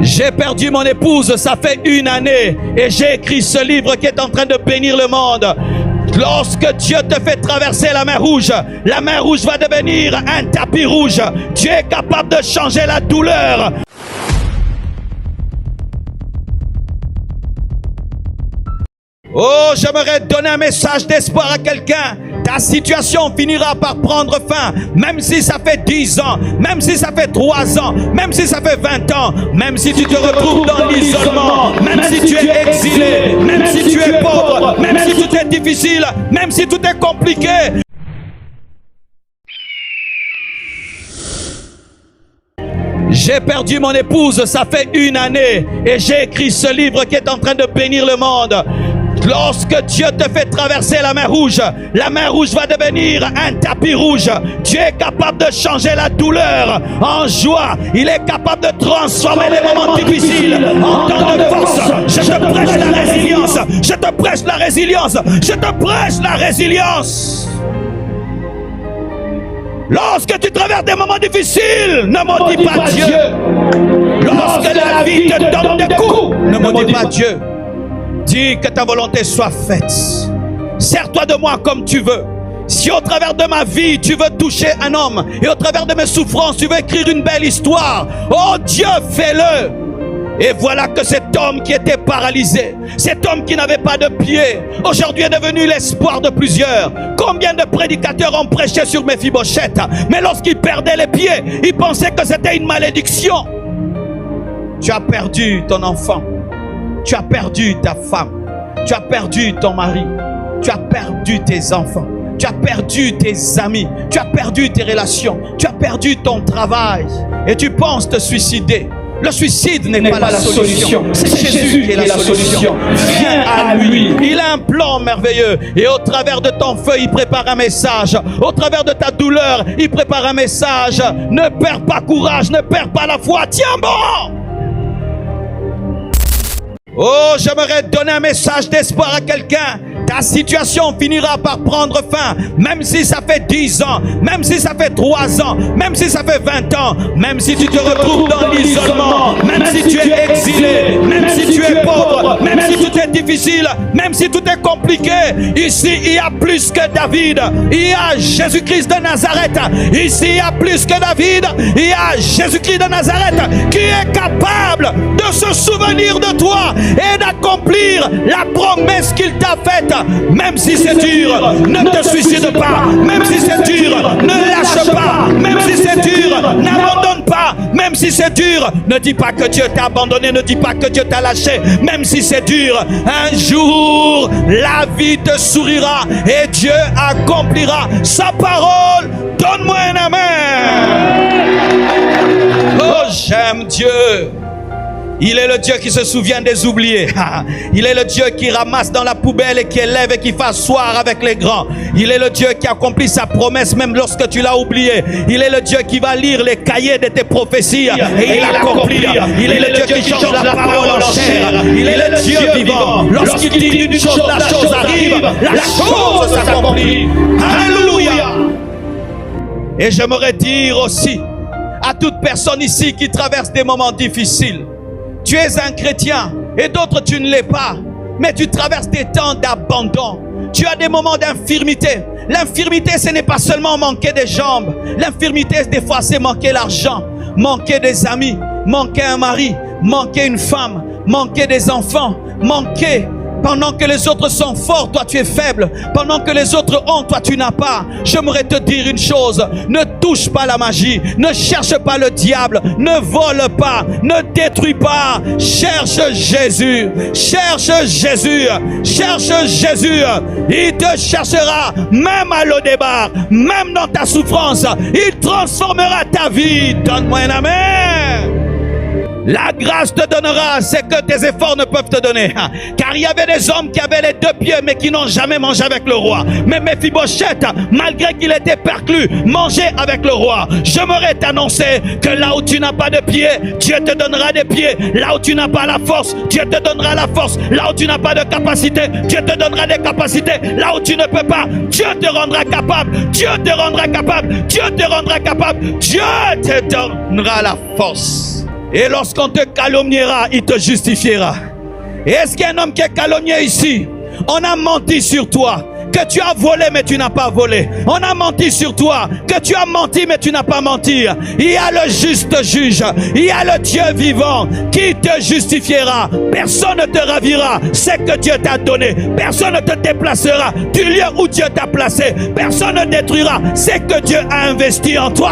J'ai perdu mon épouse, ça fait 1 année et j'ai écrit ce livre qui est en train de bénir le monde. Lorsque Dieu te fait traverser la mer rouge va devenir un tapis rouge. Dieu est capable de changer la douleur. Oh, j'aimerais donner un message d'espoir à quelqu'un. Ta situation finira par prendre fin, même si ça fait 10 ans, même si ça fait 3 ans, même si ça fait 20 ans, même si tu te retrouves dans l'isolement, même si tu es exilé, même si tu es pauvre, même si tout est difficile, même si tout est compliqué. J'ai perdu mon épouse, ça fait 1 année et j'ai écrit ce livre qui est en train de bénir le monde. Lorsque Dieu te fait traverser la mer rouge va devenir un tapis rouge. Dieu est capable de changer la douleur en joie. Il est capable de transformer les moments difficiles en temps de force. Je te prêche la résilience. Je te prêche la résilience. Je te prêche la résilience. Lorsque tu traverses des moments difficiles, ne maudis pas Dieu. Lorsque la vie te donne des coups, ne maudis pas Dieu. Dis que ta volonté soit faite. Sers-toi de moi comme tu veux. Si au travers de ma vie, tu veux toucher un homme et au travers de mes souffrances, tu veux écrire une belle histoire, oh Dieu, fais-le. Et voilà que cet homme qui était paralysé, cet homme qui n'avait pas de pied, aujourd'hui est devenu l'espoir de plusieurs. Combien de prédicateurs ont prêché sur Méphibosheth, mais lorsqu'il perdait les pieds, ils pensaient que c'était une malédiction. Tu as perdu ton enfant. Tu as perdu ta femme, tu as perdu ton mari, tu as perdu tes enfants, tu as perdu tes amis, tu as perdu tes relations, tu as perdu ton travail et tu penses te suicider. Le suicide n'est pas la solution, c'est Jésus qui est la solution. Viens à lui, il a un plan merveilleux et au travers de ton feu, il prépare un message. Au travers de ta douleur, il prépare un message. Ne perds pas courage, ne perds pas la foi, tiens bon. Oh, j'aimerais donner un message d'espoir à quelqu'un. Ta situation finira par prendre fin, même si ça fait 10 ans, même si ça fait 3 ans, même si ça fait 20 ans, même si tu te retrouves dans l'isolement, même si tu es exilé, même si tu es pauvre, même si tout est difficile, même si tout est compliqué. Ici, il y a plus que David. Il y a Jésus-Christ de Nazareth. Ici, il y a plus que David. Il y a Jésus-Christ de Nazareth qui est capable de se souvenir de toi et d'accomplir la promesse qu'il t'a faite. Même si c'est dur, ne te suicide pas. Même si c'est dur, ne lâche pas. Même si c'est dur, n'abandonne pas. Même si c'est dur, ne dis pas que Dieu t'a abandonné. Ne dis pas que Dieu t'a lâché. Même si c'est dur, un jour, la vie te sourira et Dieu accomplira sa parole. Donne-moi un amen. Oh, j'aime Dieu. Il est le Dieu qui se souvient des oubliés. Il est le Dieu qui ramasse dans la poubelle et qui élève et qui fait asseoir avec les grands. Il est le Dieu qui accomplit sa promesse même lorsque tu l'as oublié. Il est le Dieu qui va lire les cahiers de tes prophéties et il accomplit. Il est le Dieu qui change la parole en chair. Il est le Dieu vivant. Lorsqu'il dit une chose, la chose arrive. La chose s'accomplit. Alléluia. Et j'aimerais dire aussi à toute personne ici qui traverse des moments difficiles. Tu es un chrétien et d'autres tu ne l'es pas, mais tu traverses des temps d'abandon. Tu as des moments d'infirmité. L'infirmité, ce n'est pas seulement manquer des jambes. L'infirmité, des fois, c'est manquer l'argent, manquer des amis, manquer un mari, manquer une femme, manquer des enfants, manquer. Pendant que les autres sont forts, toi tu es faible. Pendant que les autres ont, toi tu n'as pas. J'aimerais te dire une chose. Ne touche pas la magie. Ne cherche pas le diable. Ne vole pas. Ne détruis pas. Cherche Jésus. Cherche Jésus. Cherche Jésus. Il te cherchera même à l'Odébar. Même dans ta souffrance. Il transformera ta vie. Donne-moi un amen. La grâce te donnera ce que tes efforts ne peuvent te donner. Car il y avait des hommes qui avaient les 2 pieds mais qui n'ont jamais mangé avec le roi. Mais Méphibosheth, malgré qu'il était perclus, mangeait avec le roi. J'aimerais t'annoncer que là où tu n'as pas de pieds, Dieu te donnera des pieds. Là où tu n'as pas la force, Dieu te donnera la force. Là où tu n'as pas de capacité, Dieu te donnera des capacités. Là où tu ne peux pas, Dieu te rendra capable. Dieu te rendra capable. Dieu te rendra capable. Dieu te donnera la force. Et lorsqu'on te calomniera, il te justifiera. Et est-ce qu'il y a un homme qui est calomnié ici? On a menti sur toi, que tu as volé mais tu n'as pas volé. On a menti sur toi, que tu as menti mais tu n'as pas menti. Il y a le juste juge, il y a le Dieu vivant qui te justifiera. Personne ne te ravira ce que Dieu t'a donné. Personne ne te déplacera du lieu où Dieu t'a placé. Personne ne détruira ce que Dieu a investi en toi.